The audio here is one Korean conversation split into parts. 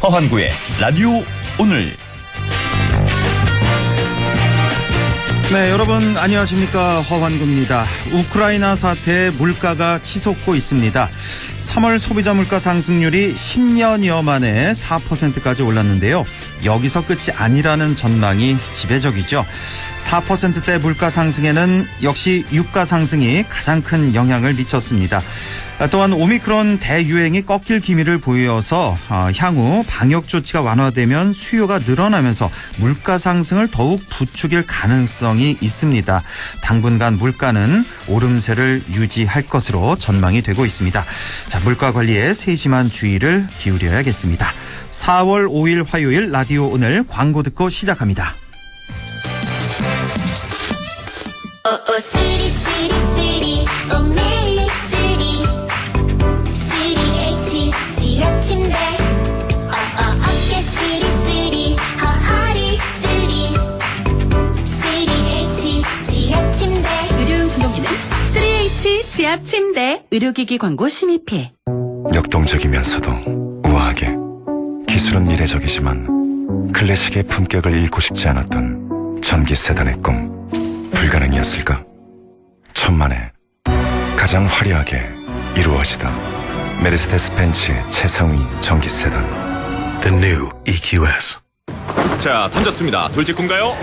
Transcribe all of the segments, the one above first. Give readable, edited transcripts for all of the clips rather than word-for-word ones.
허환구의 라디오 오늘. 네, 여러분 안녕하십니까. 허환구입니다. 우크라이나 사태에 물가가 치솟고 있습니다. 3월 소비자 물가 상승률이 10년여 만에 4%까지 올랐는데요. 여기서 끝이 아니라는 전망이 지배적이죠. 4%대 물가 상승에는 역시 유가 상승이 가장 큰 영향을 미쳤습니다. 또한 오미크론 대유행이 꺾일 기미를 보여서 향후 방역 조치가 완화되면 수요가 늘어나면서 물가 상승을 더욱 부추길 가능성이 있습니다. 당분간 물가는 오름세를 유지할 것으로 전망이 되고 있습니다. 자, 물가 관리에 세심한 주의를 기울여야겠습니다. 4월 5일 화요일 라디오 오늘 광고 듣고 시작합니다. 의료용 진동기는 3H 지압 침대. 의료기기 광고 심의필. 역동적이면서도 우아하게, 기술은 미래적이지만 클래식의 품격을 잃고 싶지 않았던 전기 세단의 꿈, 불가능이었을까? 천만에 가장 화려하게 이루어지다. 메르세데스 벤츠 최상위 전기 세단 The new EQS. 자, 던졌습니다. 돌직구인가요?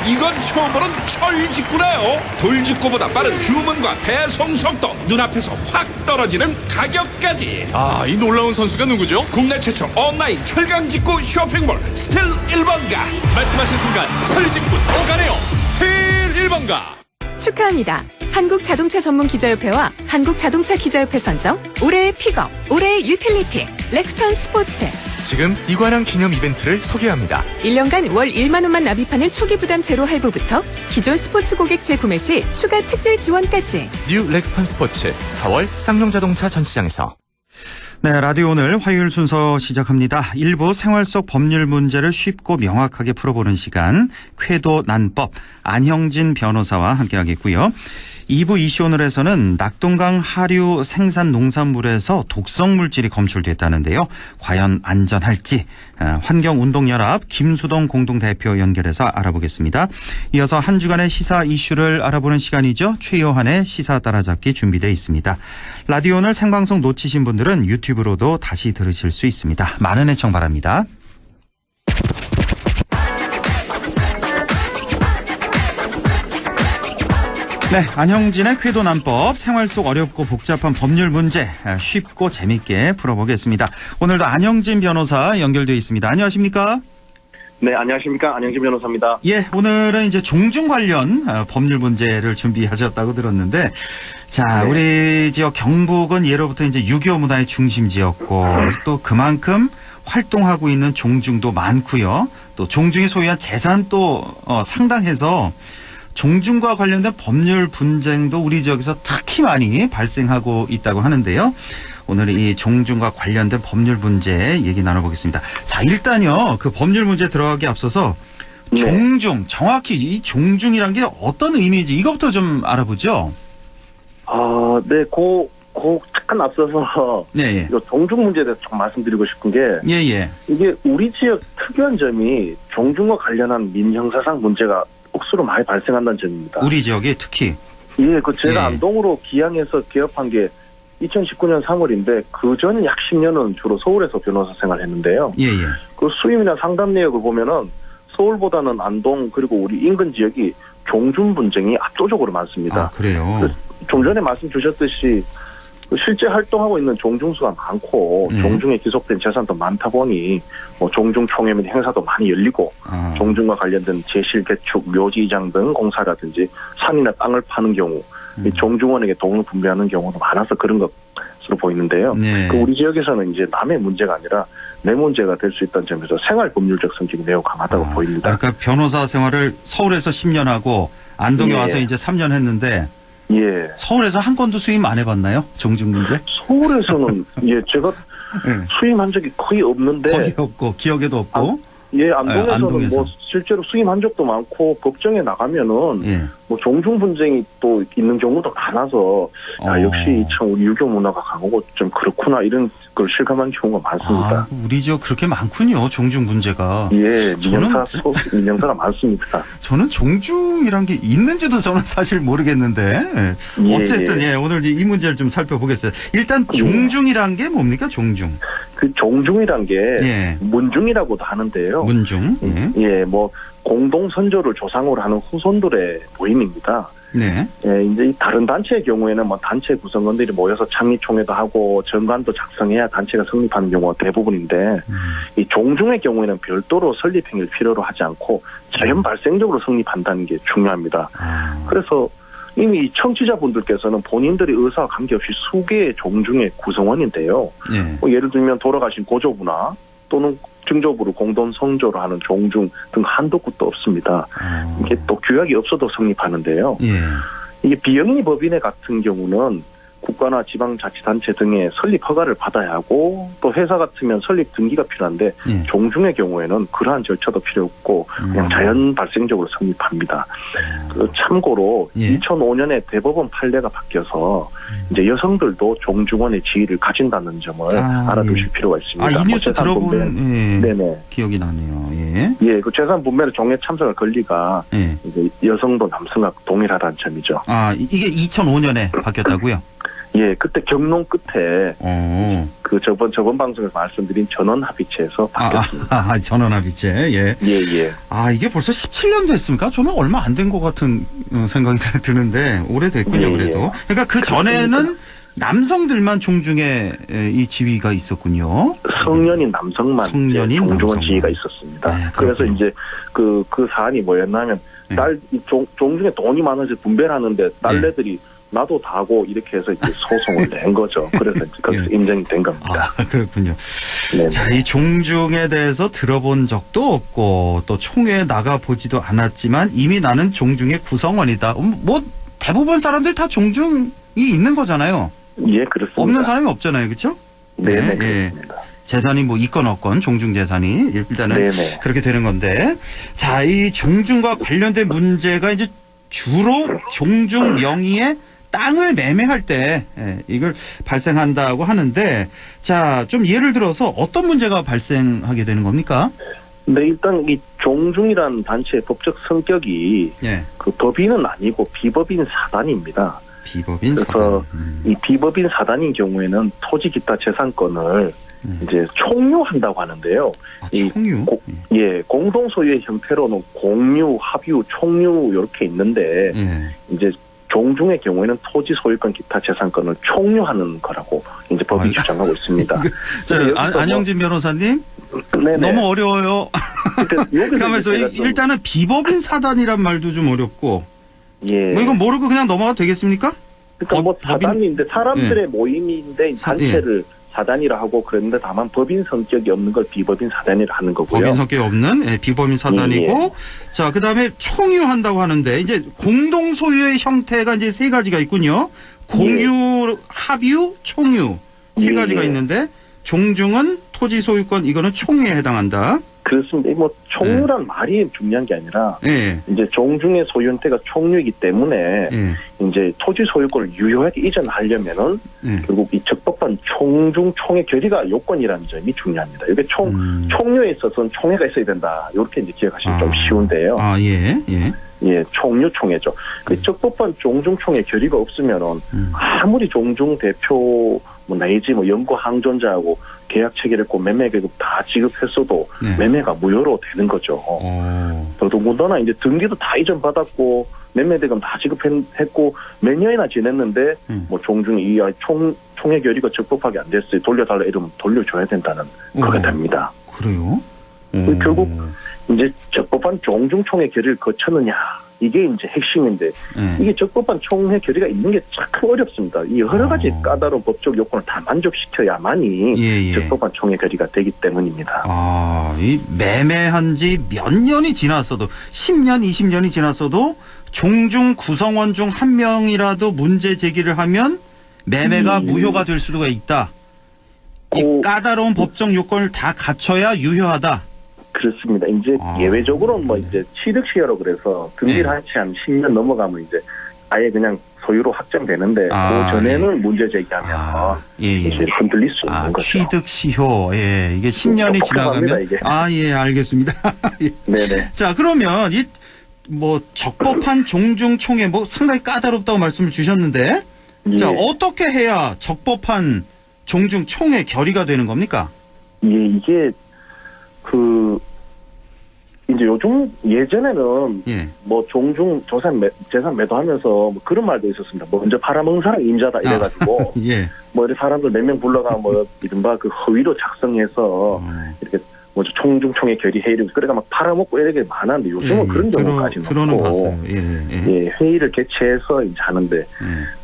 이건 처음 보는 철직구네요. 돌직구보다 빠른 주문과 배송 속도, 눈앞에서 확 떨어지는 가격까지. 이 놀라운 선수가 누구죠? 국내 최초 온라인 철강직구 쇼핑몰 스틸 1번가. 말씀하신 순간 철직구 오가네요. 스틸 1번가. 축하합니다. 한국자동차 전문 기자협회와 한국자동차 기자협회 선정 올해의 픽업, 올해의 유틸리티 렉스턴 스포츠. 지금 이관왕 기념 이벤트를 소개합니다. 1년간 월 1만 원만 납입하는 초기 부담 제로 할부부터 기존 스포츠 고객 재구매 시 추가 특별 지원까지. 뉴 렉스턴 스포츠 4월 쌍용자동차 전시장에서. 네, 라디오 오늘 화요일 순서 시작합니다. 일부 생활 속 법률 문제를 쉽고 명확하게 풀어보는 시간, 쾌도 난법, 안형진 변호사와 함께하겠고요. 2부 이슈 오늘에서는 낙동강 하류 생산 농산물에서 독성 물질이 검출됐다는데요. 과연 안전할지 환경운동연합 김수동 공동대표 연결해서 알아보겠습니다. 이어서 한 주간의 시사 이슈를 알아보는 시간이죠. 최요한의 시사 따라잡기 준비되어 있습니다. 라디오 오늘 생방송 놓치신 분들은 유튜브로도 다시 들으실 수 있습니다. 많은 애청 바랍니다. 네, 안형진의 쾌도난법, 생활 속 어렵고 복잡한 법률 문제 쉽고 재밌게 풀어보겠습니다. 오늘도 안형진 변호사 연결되어 있습니다. 안녕하십니까? 네, 안녕하십니까. 안형진 변호사입니다. 예, 오늘은 이제 종중 관련 법률 문제를 준비하셨다고 들었는데, 자, 네. 우리 지역 경북은 예로부터 이제 유교 문화의 중심지였고, 또 그만큼 활동하고 있는 종중도 많고요. 또 종중이 소유한 재산도 상당해서 종중과 관련된 법률 분쟁도 우리 지역에서 특히 많이 발생하고 있다고 하는데요. 오늘 이 종중과 관련된 법률 문제 얘기 나눠보겠습니다. 자, 일단요, 그 법률 문제 들어가기 앞서서 종중, 정확히 이 종중이란 게 어떤 의미인지 이것부터 좀 알아보죠. 네, 잠깐 앞서서 네, 이 종중 문제에 대해서 좀 말씀드리고 싶은 게, 이게 우리 지역 특이한 점이 종중과 관련한 민형사상 문제가 억수로 많이 발생한다는 점입니다. 우리 지역에 특히? 예, 제가 안동으로 기양해서 개업한 게 2019년 3월인데 그 전 약 10년은 주로 서울에서 변호사 생활을 했는데요. 그 수임이나 상담 내역을 보면은 서울보다는 안동 그리고 우리 인근 지역이 종중 분쟁이 압도적으로 많습니다. 그래요? 좀 전에 말씀 주셨듯이 실제 활동하고 있는 종중수가 많고 종중에 기속된 재산도 많다 보니 종중 총회 및 행사도 많이 열리고 종중과 관련된 제실, 개축, 묘지 이장 등 공사라든지 산이나 땅을 파는 경우 종중원에게 돈을 분배하는 경우도 많아서 그런 것으로 보이는데요. 그 우리 지역에서는 이제 남의 문제가 아니라 내 문제가 될 수 있다는 점에서 생활 법률적 성격이 매우 강하다고 보입니다. 그러니까 변호사 생활을 서울에서 10년 하고 안동에 와서 이제 3년 했는데 서울에서 한 건도 수임 안 해봤나요? 종중 문제? 서울에서는 제가 수임한 적이 거의 없는데. 거의 없고 기억에도 없고. 안동에서는 안동에서. 실제로 수임한 적도 많고 법정에 나가면은 종중 분쟁이 또 있는 경우도 많아서 역시 참 우리 유교 문화가 강하고 좀 그렇구나 이런 그걸 실감한 경우가 많습니다. 우리 그렇게 많군요. 종중 문제가. 예, 민영사가 많습니다. 저는 종중이란 게 있는지도 저는 사실 모르겠는데 어쨌든 오늘 이 문제를 좀 살펴보겠어요. 일단 종중이란 게 뭡니까? 종중. 그 종중이란 게 문중이라고도 하는데요. 문중. 뭐 공동 선조를 조상으로 하는 후손들의 모임입니다. 네. 이제 다른 단체의 경우에는 뭐 단체 구성원들이 모여서 창립총회도 하고 정관도 작성해야 단체가 성립하는 경우가 대부분인데 이 종중의 경우에는 별도로 설립행위를 필요로 하지 않고 자연 발생적으로 성립한다는 게 중요합니다. 그래서 이미 청취자분들께서는 본인들의 의사와 관계없이 수개의 종중의 구성원인데요. 뭐 예를 들면 돌아가신 고조부나 또는 증조부를 공동 성조로 하는 종중 등 한도 끝도 없습니다. 이게 또 규약이 없어도 성립하는데요. 이게 비영리 법인회 같은 경우는 국가나 지방자치단체 등의 설립 허가를 받아야 하고 또 회사 같으면 설립 등기가 필요한데 종중의 경우에는 그러한 절차도 필요 없고 그냥 자연 발생적으로 성립합니다. 참고로 2005년에 대법원 판례가 바뀌어서 이제 여성들도 종중원의 지위를 가진다는 점을 알아두실 필요가 있습니다. 이 뉴스 들어본 네네. 기억이 나네요. 그 재산 분배를 종례 참석할 권리가 이제 여성도 남성과 동일하다는 점이죠. 이게 2005년에 바뀌었다고요? 그때 경론 끝에 그 저번 방송에서 말씀드린 전원합의체에서 바뀌었습니다. 전원합의체. 이게 벌써 17년 됐습니까? 저는 얼마 안 된 것 같은 생각이 드는데 오래됐군요. 그래도. 그러니까 그 전에는 종중만 종중에 이 지위가 있었군요. 성년인 남성만 종중원 지위가 있었습니다. 그래서 이제 그 사안이 뭐였냐면 종중에 돈이 많아서 분배를 하는데 딸내들이 나도 다 하고 이렇게 해서 이제 소송을 낸 거죠. 그래서 거기서 인정이 된 겁니다. 그렇군요. 자, 이 종중에 대해서 들어본 적도 없고 또 총회에 나가보지도 않았지만 이미 나는 종중의 구성원이다. 뭐 대부분 사람들 다 종중이 있는 거잖아요. 그렇습니다. 없는 사람이 없잖아요. 그렇죠? 그렇습니다. 재산이 뭐 있건 없건 종중 재산이 일단은 그렇게 되는 건데 자, 이 종중과 관련된 문제가 이제 주로 종중 명의의 땅을 매매할 때 이걸 발생한다고 하는데 자, 좀 예를 들어서 어떤 문제가 발생하게 되는 겁니까? 일단 이 종중이라는 단체의 법적 성격이 그 법인은 아니고 비법인 사단입니다. 비법인 그래서 이 비법인 사단인 경우에는 토지 기타 재산권을 이제 총유한다고 하는데요. 총유? 공동 소유의 형태로는 공유, 합유, 총유 이렇게 있는데 이제 종중의 경우에는 토지 소유권 기타 재산권을 총유하는 거라고 이제 법이 주장하고 있습니다. 안영진 변호사님, 너무 어려워요. 그러면서 일단은 비법인 사단이란 말도 좀 어렵고, 뭐 이건 모르고 그냥 넘어가도 되겠습니까? 그러니까 뭐 사단인데 사람들의 모임인데 단체를 사단이라 하고 그런데 다만 법인 성격이 없는 걸 비법인 사단이라 하는 거고요. 법인 성격이 없는 비법인 사단이고, 자, 그다음에 총유한다고 하는데 이제 공동 소유의 형태가 이제 세 가지가 있군요. 공유, 합유, 총유 세 가지가 있는데 종중은 토지 소유권 이거는 총유에 해당한다. 그렇습니다. 뭐 총유란 말이 중요한 게 아니라 이제 종중의 소유 형태가 총유이기 때문에 이제 토지 소유권을 유효하게 이전하려면은 결국 이 적법한 종중 총회 결의가 요건이라는 점이 중요합니다. 이게 총유에 있어서는 총회가 있어야 된다. 이렇게 이제 기억하시면 좀 쉬운데요. 총유 총회죠. 그 적법한 종중 총회 결의가 없으면은 아무리 종중 대표 내지 연구 항존자하고 계약 체결했고 매매 계급 다 지급했어도 매매가 무효로 되는 거죠. 더더군다나 이제 등기도 다 이전받았고 매매 대금 다 지급했고 몇 년이나 지냈는데 뭐 종중이 총회 결의가 적법하게 안 됐어요. 돌려달라 이러면 돌려줘야 된다는 그게 됩니다. 그래요? 결국 이제 적법한 종중 총회 결의를 거쳤느냐 이게 이제 핵심인데 이게 적법한 총회 결의가 있는 게 참 어렵습니다. 이 여러 가지 까다로운 법적 요건을 다 만족시켜야만이 적법한 총회 결의가 되기 때문입니다. 이 매매한 지 몇 년이 지났어도 10년, 20년이 지났어도 종중 구성원 중 한 명이라도 문제 제기를 하면 매매가 무효가 될 수가 있다. 이 까다로운 법적 요건을 다 갖춰야 유효하다. 그렇습니다. 이제 예외적으로는 뭐 이제 취득시효로 그래서 등기를 한 채 한 10년 넘어가면 이제 아예 그냥 소유로 확정되는데 아, 그 전에는 문제 제기하면 이제 흔들릴 수 있는 거죠. 취득 시효. 예, 이게 10년이 지나가면 이게. 예, 알겠습니다. 예. 네네. 자, 그러면 이 뭐 적법한 종중 총회 뭐 상당히 까다롭다고 말씀을 주셨는데 예. 자, 어떻게 해야 적법한 종중 총회 결의가 되는 겁니까? 예, 이게 이제 요즘 예전에는 예. 뭐 종중 재산 매도하면서 뭐 그런 말도 있었습니다. 먼저 팔아먹는 사람 임자다 이래가지고 예. 뭐 이렇게 사람들 몇 명 불러가 뭐 이른바 그 허위로 작성해서 이렇게 뭐 종중총회 결의회의를 그래가 막 팔아먹고 이렇게 많았는데 요즘은 그런 경우까지는 들어는 없고 봤어요. 예. 회의를 개최해서 이제 하는데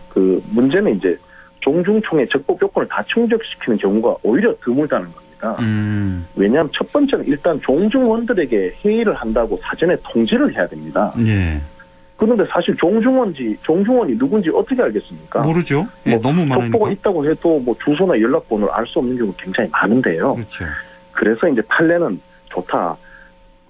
그 문제는 이제 종중총회 적법 요건을 다 충족시키는 경우가 오히려 드물다는 겁니다. 왜냐하면 첫 번째는 일단 종중원들에게 회의를 한다고 사전에 통지를 해야 됩니다. 예. 그런데 사실 종중원이 누군지 어떻게 알겠습니까? 모르죠. 예, 너무 많으니까. 족보가 있다고 해도 뭐 주소나 연락번호를 알 수 없는 경우가 굉장히 많은데요. 그렇죠. 그래서 이제 판례는 좋다.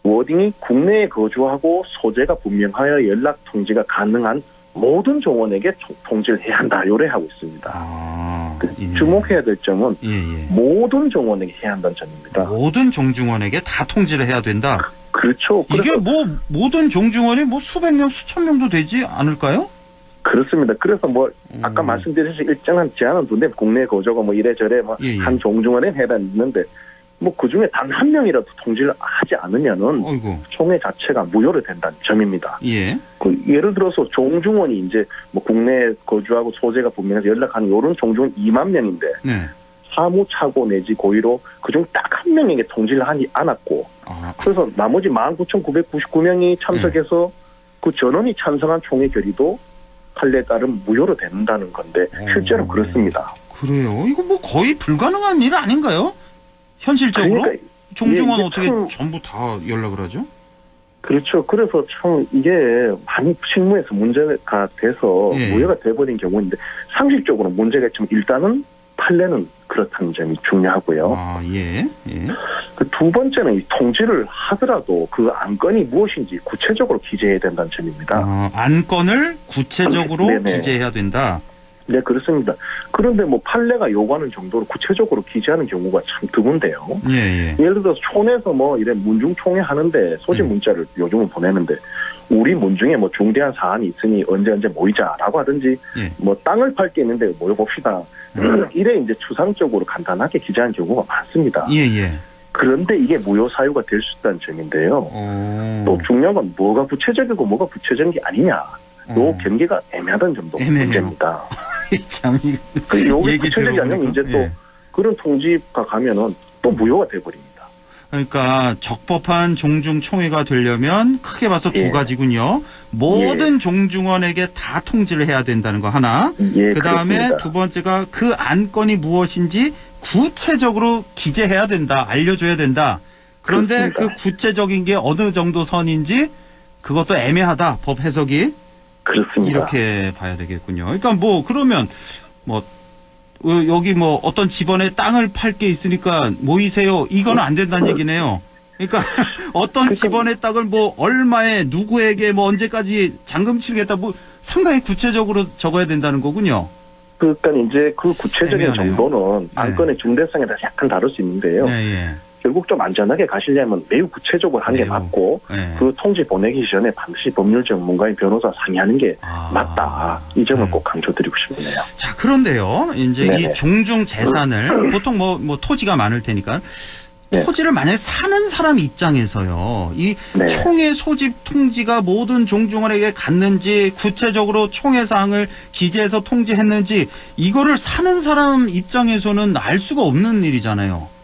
워딩이 국내에 거주하고 소재가 분명하여 연락 통지가 가능한 모든 종원에게 통지를 해야 한다. 요래하고 있습니다. 예. 주목해야 될 점은 예. 모든 종원에게 해야 한다는 점입니다. 모든 종중원에게 다 통지를 해야 된다. 그렇죠. 이게 뭐 모든 종중원이 뭐 수백 명, 수천 명도 되지 않을까요? 그렇습니다. 그래서 뭐 아까 말씀드렸듯이 일정한 제한은 두는데 국내에 거주하고 뭐 이래저래 뭐 한 종중원에 해당되는데 뭐 그중에 단 한 명이라도 통지를 하지 않으면은 총회 자체가 무효로 된다는 점입니다. 예. 예를 들어서 종중원이 이제 뭐 국내에 거주하고 소재가 분명해서 연락하는 이런 종중원 2만 명인데 사무차고 내지 고의로 그중 딱 한 명에게 통지를 하지 않았고 그래서 나머지 19,999명이 참석해서 그 전원이 찬성한 총회 결의도 판례에 따른 무효로 된다는 건데 실제로 그렇습니다. 그래요? 이거 뭐 거의 불가능한 일 아닌가요? 현실적으로? 그러니까 종중원 어떻게 전부 다 연락을 하죠? 그렇죠. 그래서 참 이게 많이 실무에서 문제가 돼서 무효가 돼버린 경우인데 상식적으로 문제가 있지만 일단은 판례는 그렇다는 점이 중요하고요. 그 두 번째는 이 통지를 하더라도 그 안건이 무엇인지 구체적으로 기재해야 된다는 점입니다. 안건을 구체적으로 기재해야 된다. 네, 그렇습니다. 그런데 뭐 판례가 요구하는 정도로 구체적으로 기재하는 경우가 참 드문데요. 예를 들어서 촌에서 뭐 이래 문중총회 하는데 소집 문자를 요즘은 보내는데 우리 문중에 뭐 중대한 사안이 있으니 언제 모이자라고 하든지 뭐 땅을 팔 게 있는데 모여봅시다. 이래 이제 추상적으로 간단하게 기재하는 경우가 많습니다. 그런데 이게 무효 사유가 될 수 있다는 점인데요. 또 중요한 건 뭐가 구체적이고 뭐가 구체적인 게 아니냐. 요 경계가 애매하다는 점도 문제입니다. 참, 여기 구체적이 아니면 이제 또 그런 통지가 가면은 또 무효가 돼버립니다. 그러니까 적법한 종중총회가 되려면 크게 봐서 두 가지군요. 모든 종중원에게 다 통지를 해야 된다는 거 하나. 그다음에 그렇습니다. 두 번째가 그 안건이 무엇인지 구체적으로 기재해야 된다. 알려줘야 된다. 그런데 그렇습니다. 그 구체적인 게 어느 정도 선인지 그것도 애매하다. 법 해석이. 그렇습니다. 이렇게 봐야 되겠군요. 그러니까 뭐 그러면 뭐 여기 뭐 어떤 집안에 땅을 팔 게 있으니까 모이세요. 이건 안 된다는 얘기네요. 그러니까 어떤 집안의 땅을 뭐 얼마에 누구에게 뭐 언제까지 잔금 치르겠다 뭐 상당히 구체적으로 적어야 된다는 거군요. 그러니까 이제 그 구체적인 정도는 안건의 중대성에 따라서 약간 다를 수 있는데요. 결국 좀 안전하게 가시려면 매우 구체적으로 한 게 맞고 그 통지 보내기 전에 반드시 법률 전문가인 변호사 상의하는 게 맞다. 이 점을 꼭 강조드리고 싶네요. 자, 그런데요. 이제 이 종중 재산을 보통 뭐 토지가 많을 테니까 토지를 만약에 사는 사람 입장에서요. 이 총회 소집 통지가 모든 종중원에게 갔는지 구체적으로 총회 사항을 기재해서 통지했는지 이거를 사는 사람 입장에서는 알 수가 없는 일이잖아요.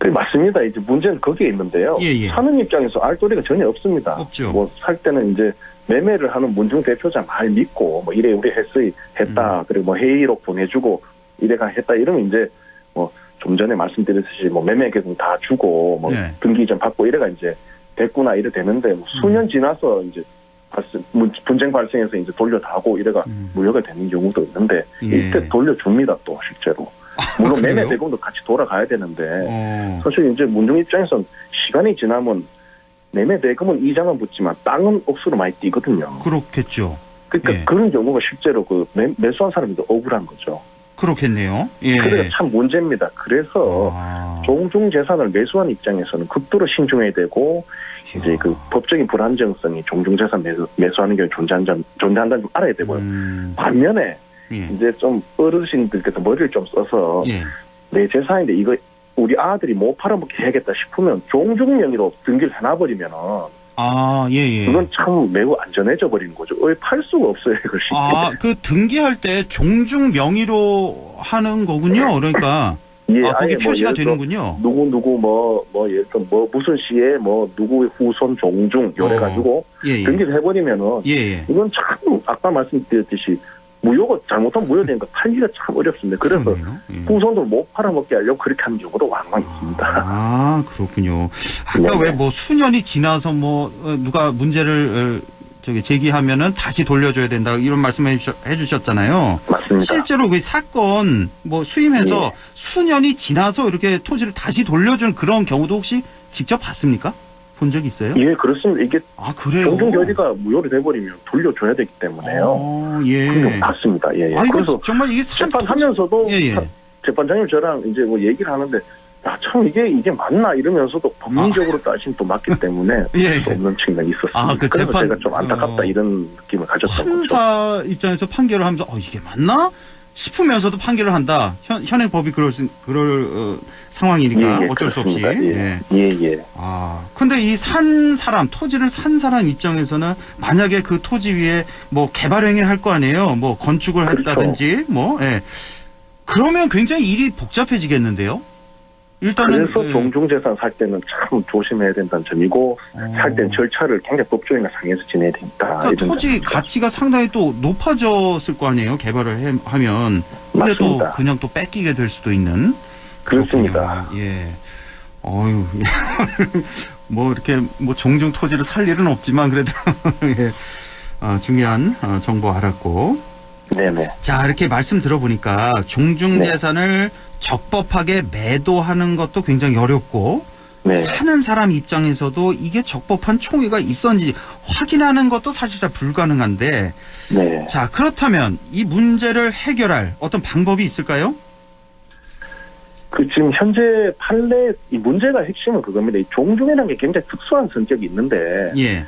맞습니다. 이제 문제는 거기에 있는데요. 사는 입장에서 알 도리가 전혀 없습니다. 없죠. 뭐 살 때는 이제 매매를 하는 문중 대표자 말 믿고 뭐 이래 우리 했다. 그리고 뭐 회의록 보내주고 이래가 했다. 이러면 이제 뭐 좀 전에 말씀드렸듯이 뭐 매매 계획 다 주고 뭐 등기 이전 받고 이래가 이제 됐구나 이래 되는데 뭐 수년 지나서 이제 분쟁 발생해서 이제 돌려다고 이래가 무효가 되는 경우도 있는데 이때 돌려줍니다. 또 실제로. 물론 매매 대금도 같이 돌아가야 되는데 사실 이제 문중 입장에서는 시간이 지나면 매매 대금은 이자만 붙지만 땅은 억수로 많이 뛰거든요. 그렇겠죠. 그러니까 예. 그런 경우가 실제로 그 매수한 사람도 억울한 거죠. 그렇겠네요. 예. 그래서 참 문제입니다. 그래서 종중 재산을 매수한 입장에서는 극도로 신중해야 되고 이제 그 법적인 불안정성이 종중 재산 매수하는 경우에 존재한다는 좀 알아야 되고요. 반면에 예. 이제 좀 어르신들께서 머리를 좀 써서 예. 내 재산인데 이거 우리 아들이 못 팔아먹게 해야겠다 싶으면 종중 명의로 등기를 해놔버리면은 예. 그건 참 매우 안전해져 버리는 거죠. 왜 팔 수가 없어요, 이걸 쉽게. 그 등기할 때 종중 명의로 하는 거군요. 그러니까. 예, 그게 아예 표시가 예를 들어 되는군요. 누구 예를 들어 무슨 시에 누구의 후손 종중 요래 가지고 예. 등기를 해버리면은 예. 이건 참 아까 말씀드렸듯이 무효가 잘못하면 무효되니까 팔기가 참 어렵습니다. 그래서 그러네요. 예. 후손들 못 팔아먹게 하려고 그렇게 하는 경우도 왕왕 있습니다. 그렇군요. 아까 네네. 왜 수년이 지나서 누가 문제를 제기하면은 다시 돌려줘야 된다 이런 말씀 해주셨잖아요. 맞습니다. 실제로 그 사건 수임해서 예. 수년이 지나서 이렇게 토지를 다시 돌려준 그런 경우도 혹시 직접 봤습니까? 본 적 있어요? 예, 그렇습니다. 이게 그래요? 종중 결의가 무효로 돼버리면 돌려줘야 되기 때문에요. 예. 그런 경우 봤습니다. 예. 이거 그래서 정말 이게 재판하면서도 예. 재판장님 저랑 이제 얘기를 하는데 참 이게 맞나 이러면서도 법리적으로 따지면 또 맞기 때문에 예. 수 없는 측면이 있었습니다. 그 그래서 재판- 제가 좀 안타깝다 이런 느낌을 가졌던 거죠. 판사 입장에서 판결을 하면서 이게 맞나 싶으면서도 판결을 한다. 현행법이 그럴 상황이니까 예, 어쩔 수 없이. 그렇습니다. 예. 근데 이 토지를 산 사람 입장에서는 만약에 그 토지 위에 개발 행위를 할 거 아니에요. 건축을 그렇죠. 했다든지 예. 그러면 굉장히 일이 복잡해지겠는데요. 일단은 그래서 종중재산 살 때는 참 조심해야 된다는 점이고 살 때는 절차를 굉장히 법조인과 상의해서 지내야 된다. 그러니까 이런 토지 점입니다. 가치가 상당히 또 높아졌을 거 아니에요. 개발을 하면. 근데 또 맞습니다. 그냥 또 뺏기게 될 수도 있는. 그렇습니다. 그렇군요. 예. 이렇게 종중 토지를 살 일은 없지만 그래도 예. 중요한 정보 알았고. 네네. 자, 이렇게 말씀 들어보니까 종중 재산을 적법하게 매도하는 것도 굉장히 어렵고 네. 사는 사람 입장에서도 이게 적법한 총의가 있었는지 확인하는 것도 사실상 불가능한데 네. 자, 그렇다면 이 문제를 해결할 어떤 방법이 있을까요? 지금 현재 판례 이 문제가 핵심은 그겁니다. 이 종중이라는 게 굉장히 특수한 성격이 있는데 예.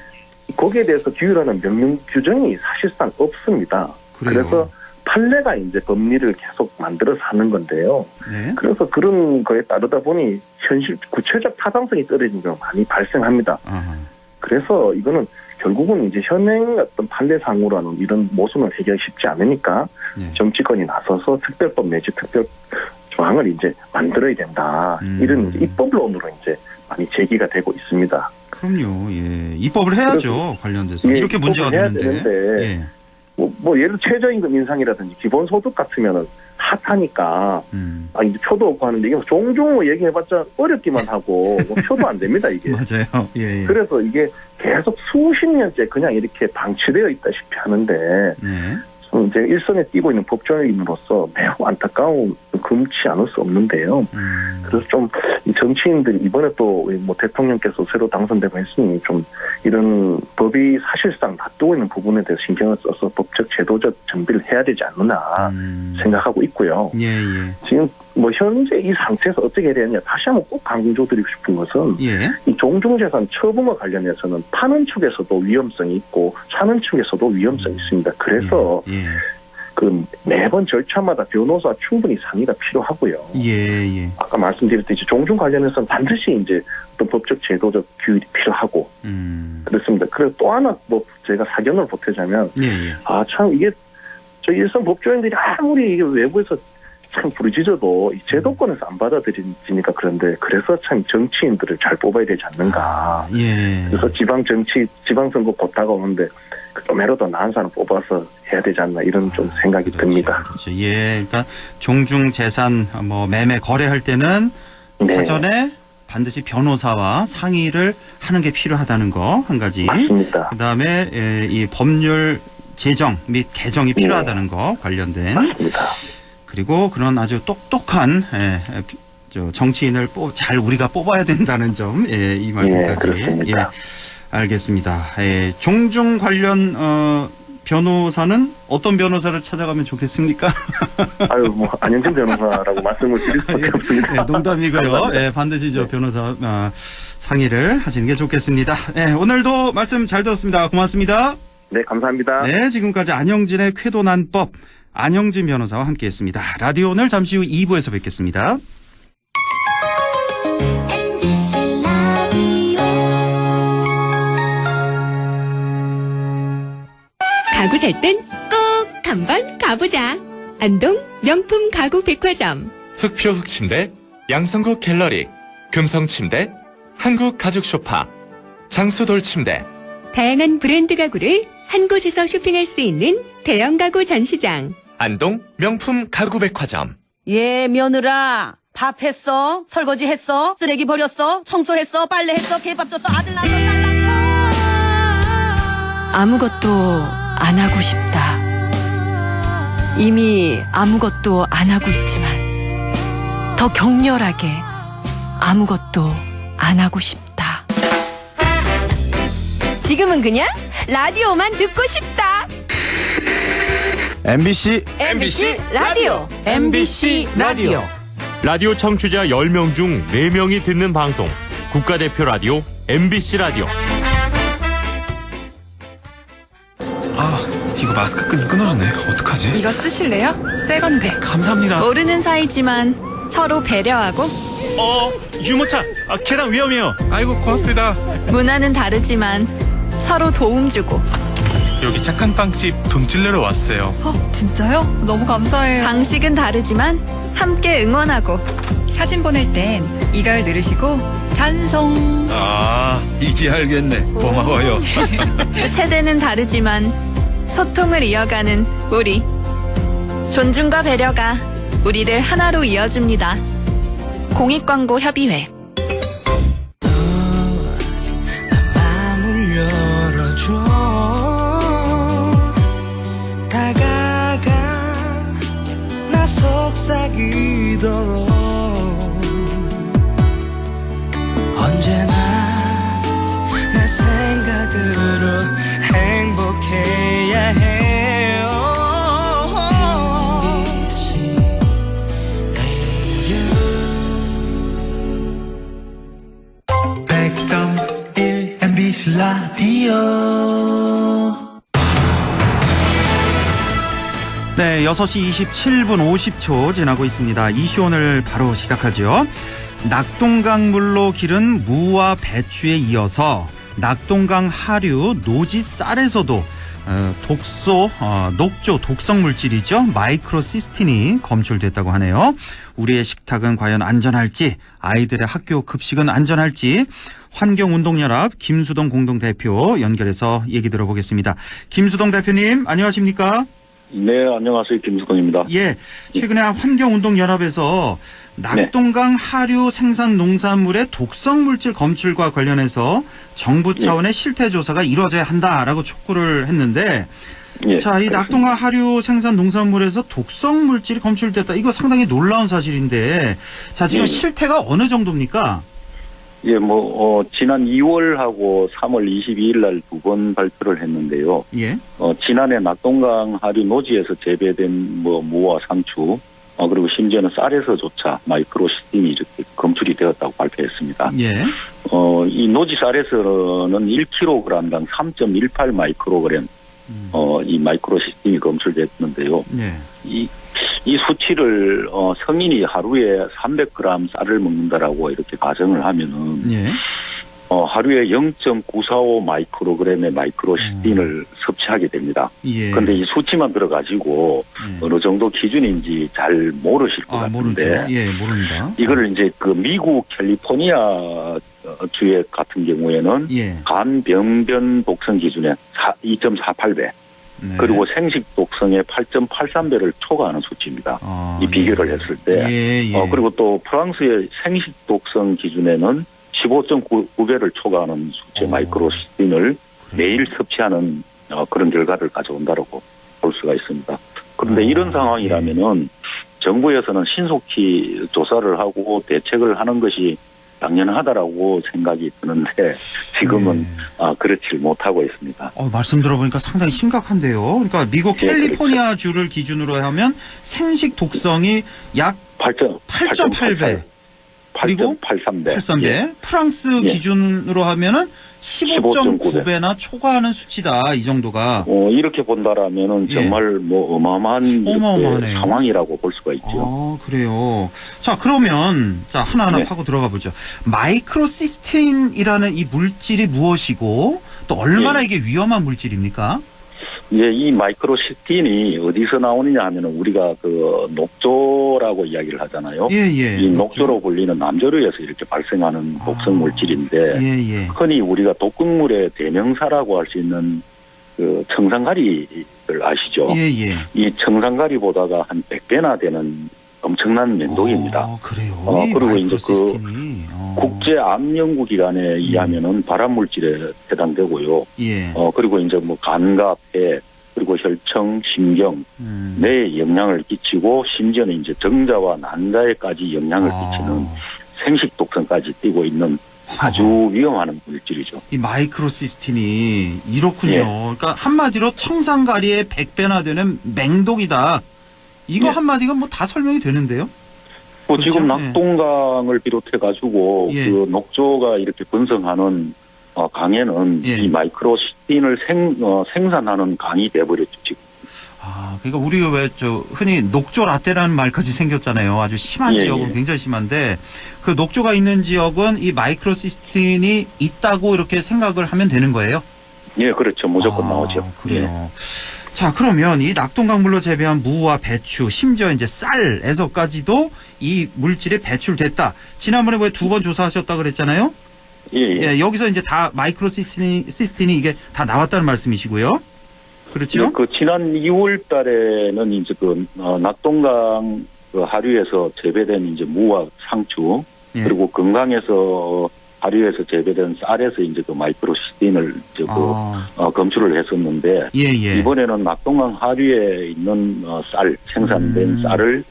거기에 대해서 규율하는 명령 규정이 사실상 없습니다. 그래요? 그래서 판례가 이제 법리를 계속 만들어서 하는 건데요. 네. 그래서 그런 거에 따르다 보니 현실 구체적 타당성이 떨어지는 경우가 많이 발생합니다. 그래서 이거는 결국은 이제 현행 어떤 판례상으로는 이런 모순을 해결하기 쉽지 않으니까 네. 정치권이 나서서 특별법 내지 특별 조항을 이제 만들어야 된다. 이런 이제 입법론으로 이제 많이 제기가 되고 있습니다. 그럼요. 예. 입법을 해야죠. 관련돼서. 예, 이렇게 문제가 입법을 해야 되는데. 되는데 예. 예를 들어 최저임금 인상이라든지 기본소득 같으면은 핫하니까 이제 표도 없고 하는데 이게 종종 얘기해봤자 어렵기만 하고 표도 안 됩니다 이게. 맞아요. 예. 그래서 이게 계속 수십 년째 그냥 이렇게 방치되어 있다시피 하는데 네. 이제 일선에 뛰고 있는 법조인으로서 매우 안타까운 금치 않을 수 없는데요. 그래서 좀 이 정치인들이 이번에 또 대통령께서 새로 당선되고 했으니 좀 이런 법이 사실상 놔두고 있는 부분에 대해서 신경을 써서 법적 제도적 정비를 해야 되지 않느냐 생각하고 있고요. 예. 지금 현재 이 상태에서 어떻게 해야 되느냐 다시 한번 꼭 강조드리고 싶은 것은 예. 이 종중재산 처분과 관련해서는 파는 측에서도 위험성이 있고 사는 측에서도 위험성이 있습니다. 그래서 예. 매번 절차마다 변호사와 충분히 상의가 필요하고요. 예. 아까 말씀드렸듯이 종중 관련해서는 반드시 이제 또 법적 제도적 규율이 필요하고 그렇습니다. 그리고 또 하나 제가 사견을 보태자면 예. 참 이게 저희 일선 법조인들이 아무리 이게 외부에서 참 부르짖어도 이 제도권에서 안 받아들이니까 그런데 그래서 참 정치인들을 잘 뽑아야 되지 않는가. 예. 그래서 지방선거 곧 다가오는데 좀이라도 더 나은 사람 뽑아서 해야 되지 않나 이런 좀 생각이 듭니다. 그렇죠. 예. 그러니까 종중 재산 매매 거래할 때는 네. 사전에 반드시 변호사와 상의를 하는 게 필요하다는 거 한 가지. 맞습니다. 그다음에 이 법률 제정 및 개정이 필요하다는 거 관련된. 맞습니다. 그리고 그런 아주 똑똑한 정치인을 잘 우리가 뽑아야 된다는 점, 이 말씀까지. 그렇습니다. 알겠습니다. 종중 관련 변호사는 어떤 변호사를 찾아가면 좋겠습니까? 아유, 뭐 안영진 변호사라고 말씀을 드릴 수밖에 없습니다. 네, 농담이고요. 네, 반드시 저 변호사 상의를 하시는 게 좋겠습니다. 네, 오늘도 말씀 잘 들었습니다. 고맙습니다. 네, 감사합니다. 네, 지금까지 안영진의 쾌도난법 안영진 변호사와 함께했습니다. 라디오 오늘 잠시 후 2부에서 뵙겠습니다. 가구 살 땐 꼭 한번 가보자. 안동 명품 가구 백화점. 흑표 흑침대, 양성국 갤러리, 금성침대, 한국 가죽 소파, 장수돌 침대. 다양한 브랜드 가구를 한 곳에서 쇼핑할 수 있는 대형 가구 전시장. 안동 명품 가구 백화점. 예, 며느라. 밥 했어? 설거지 했어? 쓰레기 버렸어? 청소했어? 빨래했어? 개밥 줬어? 아들 낳았어? 딸 낳았어? 아무것도 안 하고 싶다. 이미 아무것도 안 하고 있지만 더 격렬하게 아무것도 안 하고 싶다. 지금은 그냥 라디오만 듣고 싶다. MBC 라디오. MBC 라디오. 라디오 청취자 10명 중 4명이 듣는 방송. 국가대표 라디오 MBC 라디오. 이거 마스크 끈이 끊어졌네. 어떡하지? 이거 쓰실래요? 새 건데. 감사합니다. 모르는 사이지만 서로 배려하고 유모차. 계단 위험해요. 아이고, 고맙습니다. 문화는 다르지만 서로 도움 주고 여기 착한 빵집 돈 찔러러 왔어요. 진짜요? 너무 감사해요. 방식은 다르지만 함께 응원하고 사진 보낼 땐 이걸 누르시고 찬송. 이제 알겠네. 고마워요. 세대는 다르지만 소통을 이어가는 우리. 존중과 배려가 우리를 하나로 이어줍니다. 공익광고협의회. 마음을 열어줘. 다가가 나 속삭이도록. 언제나 내 생각으로 행복해야 해요. MBC 라디오. 네, 6시 27분 50초 지나고 있습니다. 이슈 오늘 바로 시작하죠. 낙동강 물로 기른 무와 배추에 이어서 낙동강 하류 노지 쌀에서도 녹조 독성 물질이죠. 마이크로시스틴이 검출됐다고 하네요. 우리의 식탁은 과연 안전할지, 아이들의 학교 급식은 안전할지, 환경운동연합 김수동 공동대표 연결해서 얘기 들어보겠습니다. 김수동 대표님, 안녕하십니까? 네, 안녕하세요. 김수동입니다. 예, 최근에 환경운동연합에서 낙동강 하류 생산 농산물의 독성 물질 검출과 관련해서 정부 차원의 실태 조사가 이루어져야 한다라고 촉구를 했는데, 자, 이 낙동강 하류 생산 농산물에서 독성 물질이 검출됐다. 이거 상당히 놀라운 사실인데, 자, 지금 실태가 어느 정도입니까? 예, 지난 2월하고 3월 22일 날 2번 발표를 했는데요. 예. 지난해 낙동강 하류 노지에서 재배된 무와 상추, 그리고 심지어는 쌀에서조차 마이크로시스틴이 이렇게 검출이 되었다고 발표했습니다. 예. 이 노지 쌀에서는 1kg당 3.18 마이크로그램, 이 마이크로시스틴이 검출됐는데요. 예. 이 수치를 성인이 하루에 300g 쌀을 먹는다라고 이렇게 가정을 하면은 하루에 0.945 마이크로그램의 마이크로시스틴을 섭취하게 됩니다. 그런데 이 수치만 들어가지고 어느 정도 기준인지 잘 모르실 것 같은데, 모르죠. 예, 모릅니다. 이거를 이제 그 미국 캘리포니아 주에 같은 경우에는 간병변 독성 기준에 2.48배. 네. 그리고 생식 독성의 8.83배를 초과하는 수치입니다. 이 비교를 했을 때. 그리고 또 프랑스의 생식 독성 기준에는 15.9배를 초과하는 수치의 마이크로시스틴을 매일 섭취하는 그런 결과를 가져온다고 볼 수가 있습니다. 그런데 이런 상황이라면은 정부에서는 신속히 조사를 하고 대책을 하는 것이 당연하다라고 생각이 드는데 지금은 그렇지 못하고 있습니다. 말씀 들어보니까 상당히 심각한데요. 그러니까 미국 캘리포니아주를 기준으로 하면 생식 독성이 약 8.8배. 그리고 8.83배. 예. 프랑스 기준으로 하면은 15.9배나 초과하는 수치다. 이 정도가. 이렇게 본다라면은 정말 뭐 어마어마한 상황이라고 볼 수가 있죠. 그래요. 자, 그러면 하나하나 파고 들어가 보죠. 마이크로시스틴이라는 이 물질이 무엇이고 또 얼마나 이게 위험한 물질입니까? 이 마이크로시스틴이 어디서 나오느냐 하면은 우리가 그 녹조라고 이야기를 하잖아요. 이 녹조로 불리는 남조류에서 이렇게 발생하는 독성 물질인데 흔히 우리가 독극물의 대명사라고 할 수 있는 그 청산가리를 아시죠? 이 청산가리보다가 한 100배나 되는 엄청난 면독입니다. 그래요. 그리고 이제 그 국제 암연구기관에 의하면은 발암 물질에 해당되고요. 그리고 이제 뭐 간과 폐 그리고 혈청, 심경, 뇌에 영향을 끼치고 심지어는 이제 정자와 난자에까지 영향을 끼치는 생식 독성까지 띠고 있는 아주 위험한 물질이죠. 이 마이크로시스틴이 이렇군요. 그러니까 한마디로 청산가리의 100배나 되는 맹독이다. 이거 한마디가 뭐 다 설명이 되는데요? 그렇죠? 지금 낙동강을 비롯해가지고 그 녹조가 이렇게 번성하는 강에는 이 마이크로시스틴을 생산하는 강이 돼버렸죠, 지금. 그러니까 우리가 왜 흔히 녹조 라떼라는 말까지 생겼잖아요. 아주 심한 지역은 굉장히 심한데 그 녹조가 있는 지역은 이 마이크로시스틴이 있다고 이렇게 생각을 하면 되는 거예요? 예, 그렇죠. 무조건 나오죠. 그래요. 자, 그러면 이 낙동강물로 재배한 무와 배추, 심지어 이제 쌀에서까지도 이 물질이 배출됐다. 지난번에 왜 2번 조사하셨다 그랬잖아요? 여기서 이제 다 마이크로시스틴이 이게 다 나왔다는 말씀이시고요. 그렇죠? 그 지난 2월 달에는 이제 그 낙동강 그 하류에서 재배된 이제 무와 상추 그리고 금강에서 하류에서 재배된 쌀에서 이제 그 마이크로시스틴을 이제 검출을 했었는데 이번에는 낙동강 하류에 있는 쌀 생산된 쌀을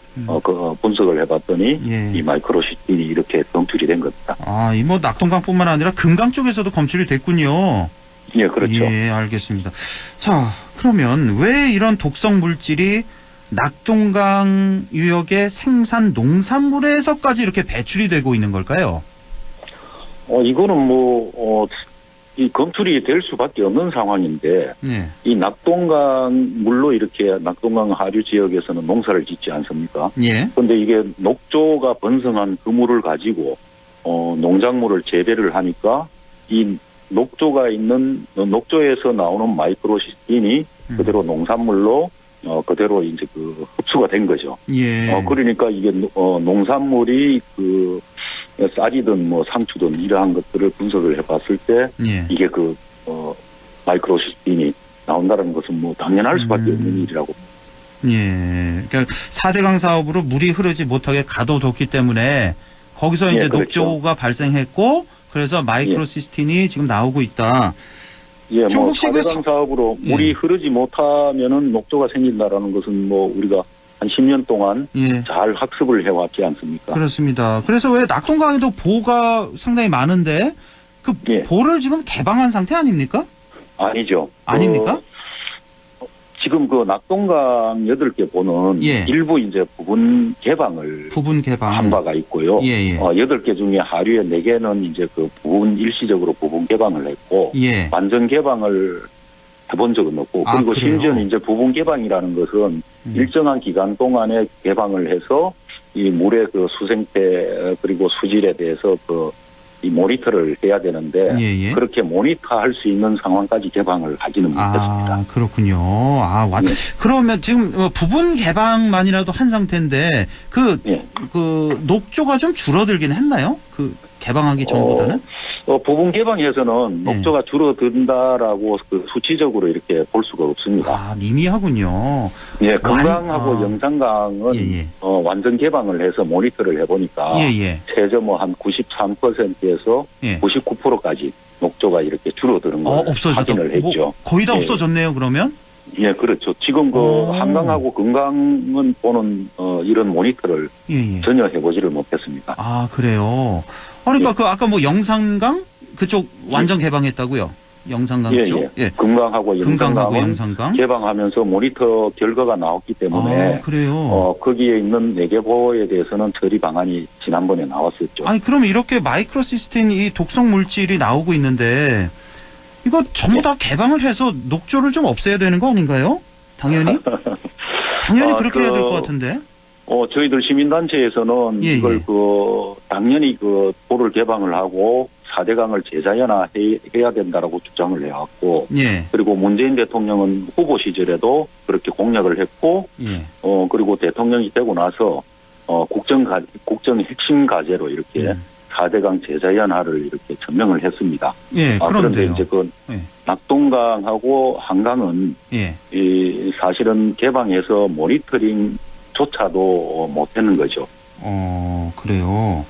분석을 해봤더니 이 마이크로시스틴이 이렇게 검출이 된 겁니다. 이 뭐 낙동강뿐만 아니라 금강 쪽에서도 검출이 됐군요. 예, 그렇죠. 알겠습니다. 자, 그러면 왜 이런 독성 물질이 낙동강 유역의 생산 농산물에서까지 이렇게 배출이 되고 있는 걸까요? 이거는 이 검출이 될 수밖에 없는 상황인데, 이 낙동강 물로 이렇게 낙동강 하류 지역에서는 농사를 짓지 않습니까? 그런데 이게 녹조가 번성한 그 물을 가지고, 농작물을 재배를 하니까, 이 녹조가 있는, 녹조에서 나오는 마이크로시스틴이 그대로 농산물로, 그대로 이제 그 흡수가 된 거죠. 그러니까 이게, 농산물이 쌀이든 뭐 상추든 이러한 것들을 분석을 해봤을 때 이게 마이크로시스틴이 나온다는 것은 뭐 당연할 수밖에 없는 일이라고. 그러니까 4대강 사업으로 물이 흐르지 못하게 가둬뒀기 때문에 거기서 이제 녹조가 발생했고 그래서 마이크로시스틴이 지금 나오고 있다. 뭐 4대강 사업으로 물이 흐르지 못하면은 녹조가 생긴다라는 것은 뭐 우리가 한 10년 동안 잘 학습을 해왔지 않습니까? 그렇습니다. 그래서 왜 낙동강에도 보가 상당히 많은데 그 보를 지금 개방한 상태 아닙니까? 아니죠. 아닙니까? 지금 그 낙동강 8개 보는 일부 이제 부분 개방을 한 바가 있고요. 8개 중에 하류에 4개는 이제 그 일시적으로 부분 개방을 했고 완전 개방을 해본 적은 없고 그리고 심지어는 이제 부분 개방이라는 것은 일정한 기간 동안에 개방을 해서 이 물의 그 수생태 그리고 수질에 대해서 이 모니터를 해야 되는데 그렇게 모니터할 수 있는 상황까지 개방을 하지는 못했습니다. 그렇군요. 그러면 지금 부분 개방만이라도 한 상태인데 그 녹조가 좀 줄어들긴 했나요? 그 개방하기 전보다는? 부분 개방에서는 녹조가 줄어든다라고 수치적으로 이렇게 볼 수가 없습니다. 미미하군요. 금강하고 영산강은 완전 개방을 해서 모니터를 해보니까 최저 뭐 한 93%에서 99%까지 녹조가 이렇게 줄어드는 걸 확인을 했죠. 거의 다 없어졌네요, 그러면? 그렇죠. 지금 한강하고 금강은 보는 이런 모니터를 전혀 해보지를 못했습니다. 그래요. 그러니까 그 아까 뭐 영산강 그쪽 완전 개방했다고요? 영산강 쪽? 예. 금강하고 영산강 개방하면서 모니터 결과가 나왔기 때문에 그래요. 거기에 있는 내개보에 대해서는 처리 방안이 지난번에 나왔었죠. 아니 그럼 이렇게 마이크로시스틴 이 독성 물질이 나오고 있는데 이거 전부 다 개방을 해서 녹조를 좀 없애야 되는 거 아닌가요? 당연히 그렇게 해야 될 것 같은데. 저희들 시민단체에서는 이걸 당연히 보를 개방을 하고 4대강을 재자연화해야 된다라고 주장을 해왔고, 그리고 문재인 대통령은 후보 시절에도 그렇게 공약을 했고, 그리고 대통령이 되고 나서 국정 핵심 과제로 이렇게 4대강 재자연화를 이렇게 전명을 했습니다. 그런데 이제 낙동강하고 한강은 사실은 개방해서 모니터링조차도 못하는 거죠. 그래요.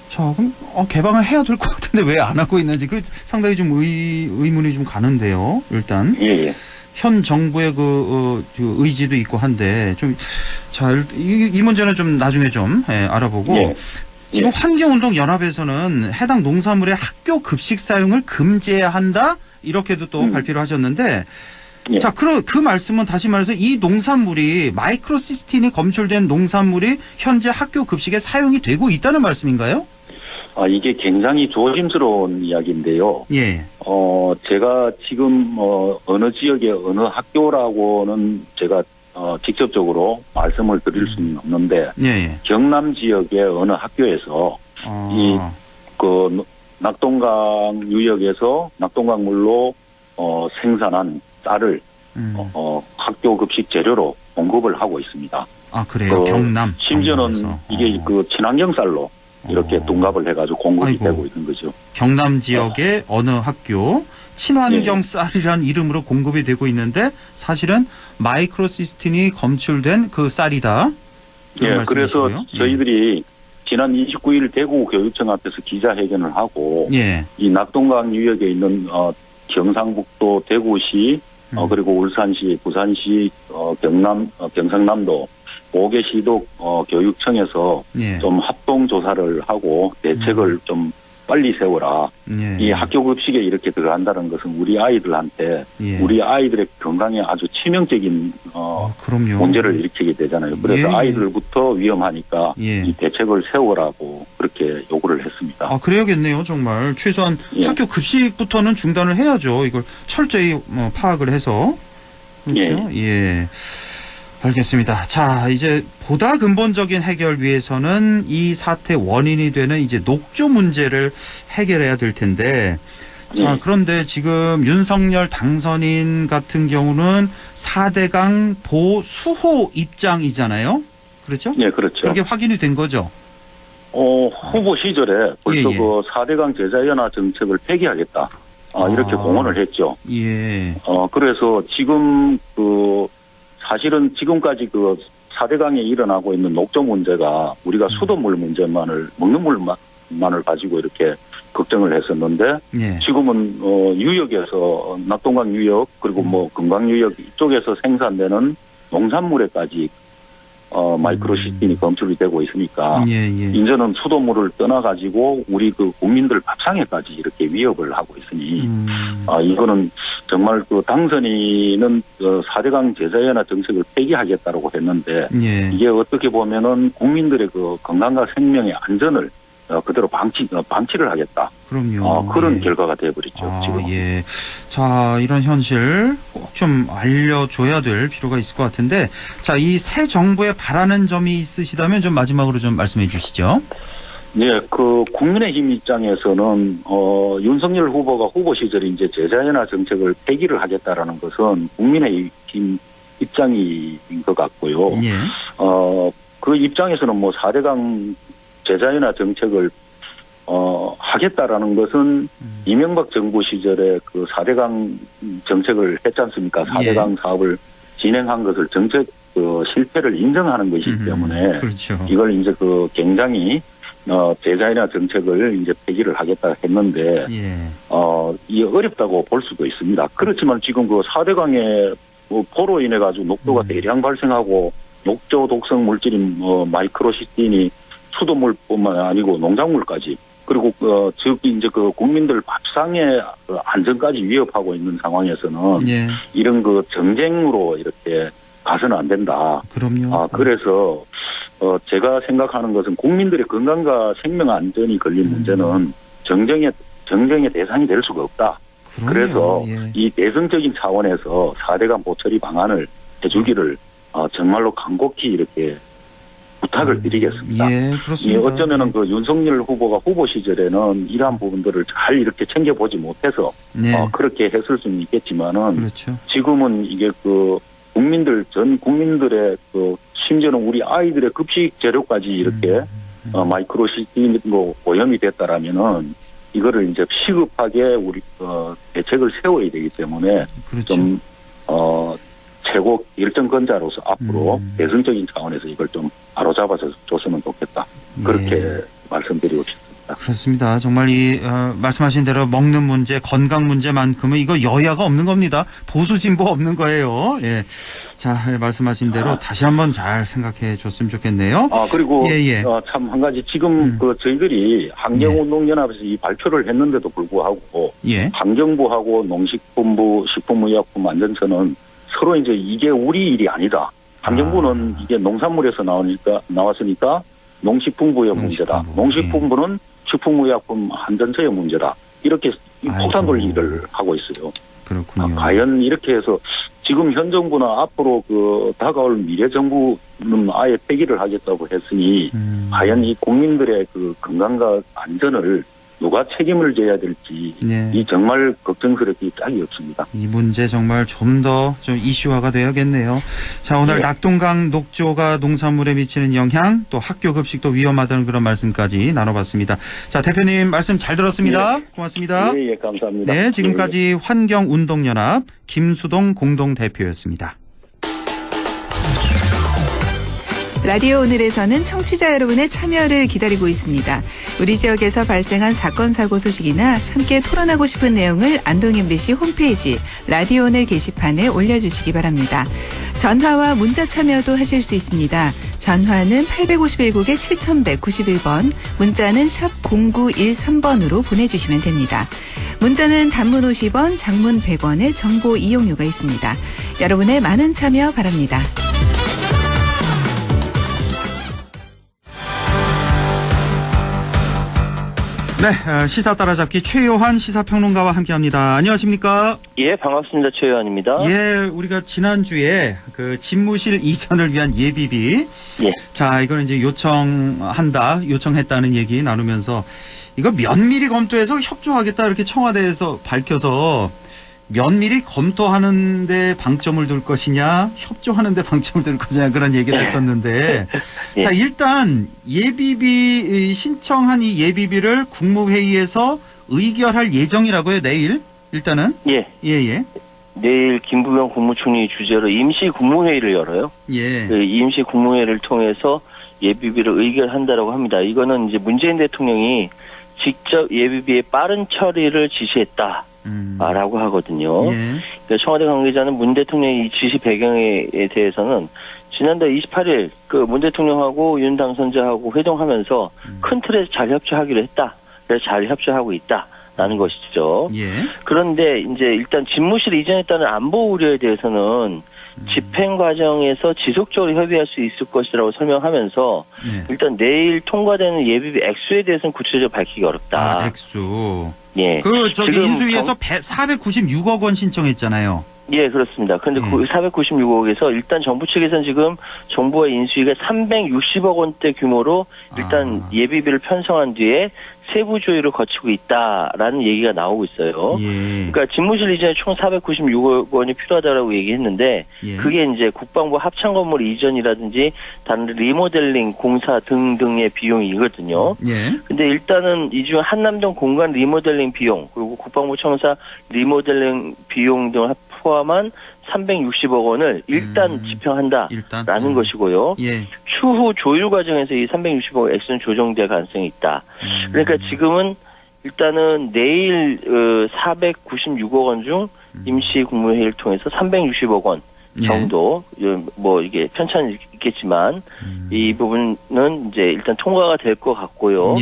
자, 그럼 개방을 해야 될 것 같은데 왜 안 하고 있는지 상당히 좀 의문이 좀 가는데요. 일단 현 정부의 그 의지도 있고 한데 이 문제는 좀 나중에 좀 알아보고 지금 환경운동연합에서는 해당 농산물의 학교 급식 사용을 금지해야 한다 이렇게도 또 발표를 하셨는데. 자, 그 말씀은 다시 말해서 이 농산물이 마이크로시스틴이 검출된 농산물이 현재 학교 급식에 사용이 되고 있다는 말씀인가요? 이게 굉장히 조심스러운 이야기인데요. 제가 지금 어느 지역의 어느 학교라고는 제가 직접적으로 말씀을 드릴 수는 없는데 경남 지역의 어느 학교에서 낙동강 유역에서 낙동강 물로 생산한 쌀을 학교 급식 재료로 공급을 하고 있습니다. 그래요? 경남? 심지어는 이게 친환경 쌀로 이렇게 둔갑을 해가지고 공급이 되고 있는 거죠. 경남 지역의 어느 학교 친환경 쌀이라는 이름으로 공급이 되고 있는데 사실은 마이크로시스틴이 검출된 그 쌀이다. 그래서 저희들이 지난 29일 대구 교육청 앞에서 기자회견을 하고 이 낙동강 유역에 있는 경상북도 대구시 그리고 울산시, 부산시, 경상남도 5개 시도 교육청에서 좀 합동 조사를 하고 대책을 좀 빨리 세워라. 이 학교 급식에 이렇게 들어간다는 것은 우리 아이들한테 우리 아이들의 건강에 아주 치명적인 문제를 일으키게 되잖아요. 그래서 아이들부터 위험하니까 이 대책을 세우라고 그렇게 요구를 했습니다. 그래야겠네요. 정말 최소한 학교 급식부터는 중단을 해야죠. 이걸 철저히 파악을 해서. 그렇죠? 알겠습니다. 자, 이제 보다 근본적인 해결 위해서는 이 사태 원인이 되는 이제 녹조 문제를 해결해야 될 텐데, 자, 그런데 지금 윤석열 당선인 같은 경우는 4대강 보수호 입장이잖아요. 그렇죠? 그렇죠. 그게 확인이 된 거죠. 후보 시절에 벌써 그 4대강 재자연화 정책을 폐기하겠다. 이렇게 공언을 했죠. 그래서 지금 사실은 지금까지 4대강에 일어나고 있는 녹조 문제가 우리가 수돗물 문제만을, 먹는 물만을 가지고 이렇게 걱정을 했었는데, 지금은, 유역에서, 낙동강 유역, 그리고 금강 유역 이쪽에서 생산되는 농산물에까지, 마이크로시스틴이 검출이 되고 있으니까, 이제는 수돗물을 떠나가지고 우리 국민들 밥상에까지 이렇게 위협을 하고 있으니, 이거는 정말 당선인은 4대강 재자연화 정책을 폐기하겠다라고 했는데, 이게 어떻게 보면은 국민들의 건강과 생명의 안전을 그대로 방치를 하겠다. 그럼요. 그런 결과가 되어버렸죠. 지금. 자, 이런 현실 꼭 좀 알려줘야 될 필요가 있을 것 같은데, 자, 이 새 정부에 바라는 점이 있으시다면 좀 마지막으로 좀 말씀해 주시죠. 국민의힘 입장에서는, 윤석열 후보가 후보 시절에 이제 재자연화 정책을 폐기를 하겠다라는 것은 국민의힘 입장인 것 같고요. 그 입장에서는 4대강 재자연화 정책을 하겠다라는 것은 이명박 정부 시절에 4대강 정책을 했지 않습니까? 4대강 사업을 진행한 것을 정책 실패를 인정하는 것이기 때문에 이걸 이제 굉장히 재자연화 정책을 이제 폐기를 하겠다 했는데 이게 어렵다고 볼 수도 있습니다. 그렇지만 지금 4대강의 포로 인해 가지고 녹조가 대량 발생하고 녹조 독성 물질인 마이크로시스틴이 수돗물뿐만 아니고 농작물까지 그리고 즉 이제 그 국민들 밥상의 안전까지 위협하고 있는 상황에서는 예. 이런 그 정쟁으로 이렇게 가서는 안 된다. 그럼요. 그래서 제가 생각하는 것은 국민들의 건강과 생명 안전이 걸린 문제는 정쟁의 대상이 될 수가 없다. 그럼요. 그래서 예. 이 내성적인 차원에서 4대강 보처리 방안을 해주기를 정말로 간곡히 이렇게 부탁을 드리겠습니다. 예, 그렇습니다. 어쩌면은 그 윤석열 후보가 후보 시절에는 이러한 부분들을 잘 이렇게 챙겨보지 못해서 네. 그렇게 했을 수는 있겠지만은 그렇죠. 지금은 이게 그 전 국민들의 그 심지어는 우리 아이들의 급식 재료까지 이렇게 마이크로시티로 오염이 됐다라면은 이거를 이제 시급하게 우리 대책을 세워야 되기 때문에 그렇죠. 좀 최고 결정권자로서 앞으로 대승적인 차원에서 이걸 좀 바로잡아서 줬으면 좋겠다. 그렇게 말씀드리고 싶습니다. 그렇습니다. 정말 이 말씀하신 대로 먹는 문제, 건강 문제만큼은 이거 여야가 없는 겁니다. 보수 진보 없는 거예요. 예. 자, 말씀하신 대로 다시 한번 잘 생각해 줬으면 좋겠네요. 그리고 예. 참 한 가지 지금 저희들이 환경운동연합에서 이 발표를 했는데도 불구하고 예. 환경부하고 농식품부, 식품의약품안전처는 서로 이제 이게 우리 일이 아니다. 환경부는 이게 농산물에서 나왔으니까 농식품부의 문제다. 농식품부는 식품의약품 안전처의 문제다. 이렇게 폭탄 돌리기를 하고 있어요. 그렇군요. 과연 이렇게 해서 지금 현 정부나 앞으로 그 다가올 미래 정부는 아예 폐기를 하겠다고 했으니 과연 이 국민들의 그 건강과 안전을 누가 책임을 져야 될지 네. 이 정말 걱정스럽기 짝이 없습니다. 이 문제 정말 좀 더 좀 이슈화가 돼야겠네요. 자, 오늘 네. 낙동강 녹조가 농산물에 미치는 영향, 또 학교 급식도 위험하다는 그런 말씀까지 나눠봤습니다. 자, 대표님 말씀 잘 들었습니다. 고맙습니다. 예, 감사합니다. 네, 지금까지 환경운동연합 김수동 공동대표였습니다. 라디오 오늘에서는 청취자 여러분의 참여를 기다리고 있습니다. 우리 지역에서 발생한 사건 사고 소식이나 함께 토론하고 싶은 내용을 안동 MBC 홈페이지 라디오 오늘 게시판에 올려주시기 바랍니다. 전화와 문자 참여도 하실 수 있습니다. 전화는 851국에 7191번, 문자는 샵 0913번으로 보내주시면 됩니다. 문자는 단문 50원, 장문 100원의 정보 이용료가 있습니다. 여러분의 많은 참여 바랍니다. 네, 시사 따라잡기 최요한 시사평론가와 함께합니다. 안녕하십니까? 예, 반갑습니다. 최요한입니다. 예, 우리가 지난주에 그 집무실 이전을 위한 예비비. 예. 자, 이걸 이제 요청했다는 얘기 나누면서 이거 면밀히 검토해서 협조하겠다 이렇게 청와대에서 밝혀서 면밀히 검토하는데 방점을 둘 것이냐, 협조하는데 방점을 둘 것이냐 그런 얘기를 했었는데 예. 자, 일단 예비비 신청한 이 예비비를 국무회의에서 의결할 예정이라고요, 내일 일단은. 예. 내일 김부겸 국무총리 주재로 임시 국무회의를 열어요. 예. 그 임시 국무회의를 통해서 예비비를 의결한다라고 합니다. 이거는 이제 문재인 대통령이 직접 예비비의 빠른 처리를 지시했다. 라고 하거든요. 예. 청와대 관계자는 문 대통령의 이 지시 배경에 대해서는 지난달 28일 그 문 대통령하고 윤 당선자하고 회동하면서 큰 틀에서 잘 협조하기로 했다. 그래서 잘 협조하고 있다라는 것이죠. 예. 그런데 이제 일단 집무실 이전했다는 안보 우려에 대해서는 집행 과정에서 지속적으로 협의할 수 있을 것이라고 설명하면서 일단 내일 통과되는 예비비 액수에 대해서는 구체적으로 밝히기 어렵다. 액수. 예. 저기 인수위에서 496억 원 신청했잖아요. 예, 그렇습니다. 그런데 그 496억에서 일단 정부 측에서는 지금 정부와 인수위가 360억 원대 규모로 일단 예비비를 편성한 뒤에 세부 조율을 거치고 있다라는 얘기가 나오고 있어요. 예. 그러니까 집무실 이전에 총 496억 원이 필요하다라고 얘기했는데 그게 이제 국방부 합창 건물 이전이라든지 다른 리모델링 공사 등등의 비용이거든요. 예. 근데 일단은 이 중 한남동 공간 리모델링 비용 그리고 국방부 청사 리모델링 비용 등을 포함한 360억 원을 일단 집행한다라는 것이고요. 예. 추후 조율 과정에서 이 360억 액수는 조정될 가능성이 있다. 그러니까 지금은 일단은 내일 496억 원 중 임시 국무회의를 통해서 360억 원 정도 뭐 이게 편차는 있겠지만 이 부분은 이제 일단 통과가 될 것 같고요.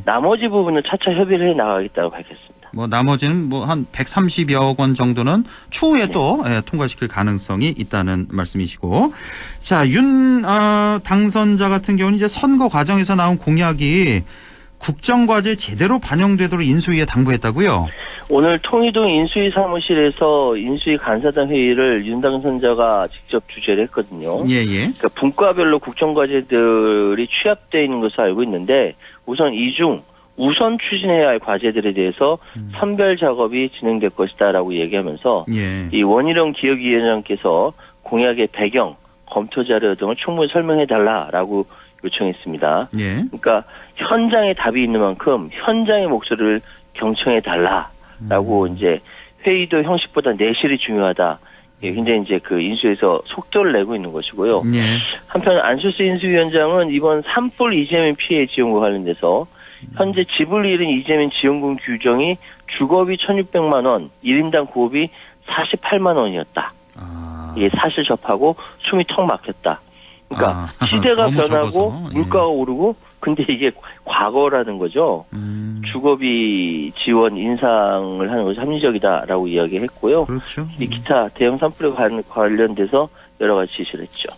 나머지 부분은 차차 협의를 해 나가겠다고 밝혔습니다. 뭐 나머지는 뭐 한 130여 원 정도는 추후에 또 통과시킬 가능성이 있다는 말씀이시고, 자, 윤 당선자 같은 경우는 이제 선거 과정에서 나온 공약이 국정과제에 제대로 반영되도록 인수위에 당부했다고요? 오늘 통이동 인수위 사무실에서 인수위 간사단 회의를 윤 당선자가 직접 주재를 했거든요. 그러니까 분과별로 국정과제들이 취합되어 있는 것을 알고 있는데 우선 이 중 우선 추진해야 할 과제들에 대해서 선별 작업이 진행될 것이다라고 얘기하면서 이 원희룡 기획위원장께서 공약의 배경, 검토 자료 등을 충분히 설명해달라라고 요청했습니다. 그러니까 현장에 답이 있는 만큼 현장의 목소리를 경청해달라라고 이제 회의도 형식보다 내실이 중요하다. 굉장히 이제 그 인수에서 속도를 내고 있는 것이고요. 한편 안철수 인수위원장은 이번 산불 이재명 피해 지원과 관련돼서 현재 집을 잃은 이재명 지원금 규정이 주거비 1,600만 원, 1인당 구업이 48만 원이었다. 이게 사실 접하고 숨이 턱 막혔다. 그러니까 시대가 변하고 물가가 오르고 근데 이게 과거라는 거죠. 주거비 지원 인상을 하는 것이 합리적이다라고 이야기했고요. 그렇죠. 이 기타 대형 산불에 관련돼서 여러 가지 지시를 했죠.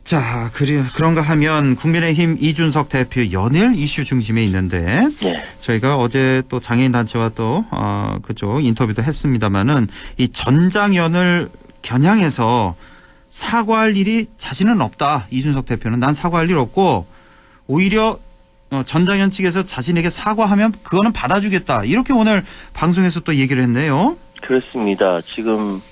자, 그런가 하면 국민의힘 이준석 대표 연일 이슈 중심에 있는데 저희가 어제 또 장애인 단체와 또 그쪽 인터뷰도 했습니다마는 이 전장연을 겨냥해서 사과할 일이 자신은 없다. 이준석 대표는 난 사과할 일 없고 오히려 전장현 측에서 자신에게 사과하면 그거는 받아주겠다. 이렇게 오늘 방송에서 또 얘기를 했네요. 그렇습니다. 지금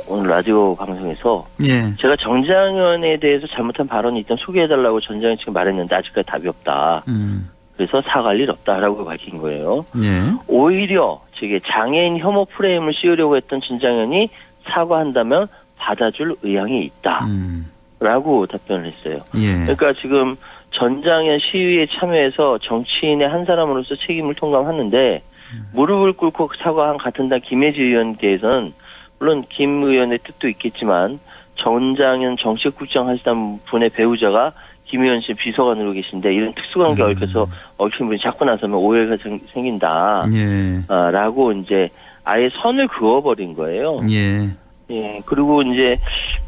오늘 라디오 방송에서 제가 전장현에 대해서 잘못한 발언이 있다면 소개해달라고 전장현 측에 말했는데 아직까지 답이 없다. 그래서 사과할 일 없다라고 밝힌 거예요. 오히려 장애인 혐오 프레임을 씌우려고 했던 전장현이 사과한다면 받아줄 의향이 있다. 라고 답변을 했어요. 그러니까 지금 전장현 시위에 참여해서 정치인의 한 사람으로서 책임을 통감하는데 무릎을 꿇고 사과한 같은 당 김혜지 의원에 대해서는 물론 김 의원의 뜻도 있겠지만 전장현 정책국장 하시던 분의 배우자가 김 의원 씨 비서관으로 계신데 이런 특수관계 얽혀서 얽힌 분이 자꾸 나서면 오해가 생긴다. 라고 이제 아예 선을 그어버린 거예요. 그리고 이제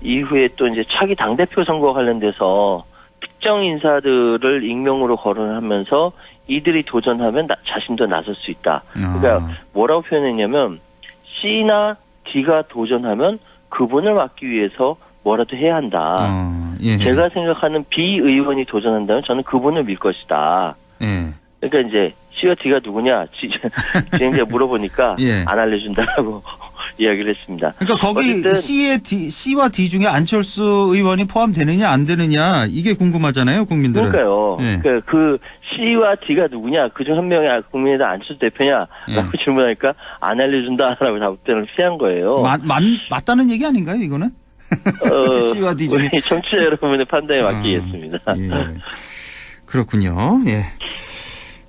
이후에 또 이제 차기 당대표 선거와 관련돼서 특정 인사들을 익명으로 거론하면서 이들이 도전하면 자신도 나설 수 있다. 그러니까 뭐라고 표현했냐면 C나 D가 도전하면 그분을 막기 위해서 뭐라도 해야 한다. 제가 생각하는 B 의원이 도전한다면 저는 그분을 밀 것이다. 그러니까 이제 C와 D가 누구냐 진행자가 물어보니까 안 알려준다라고 이야기를 했습니다. 그러니까 거기 C와 D 중에 안철수 의원이 포함되느냐 안 되느냐 이게 궁금하잖아요, 국민들은. 그러니까요. 그러니까 그 C와 D가 누구냐, 그중 한 명이 국민의당 안철수 대표냐라고 질문하니까 안 알려준다라고 답변을 피한 거예요. 맞다는 얘기 아닌가요, 이거는? C와 D 중에. 우리 청취자 여러분의 판단에 맡기겠습니다. 그렇군요.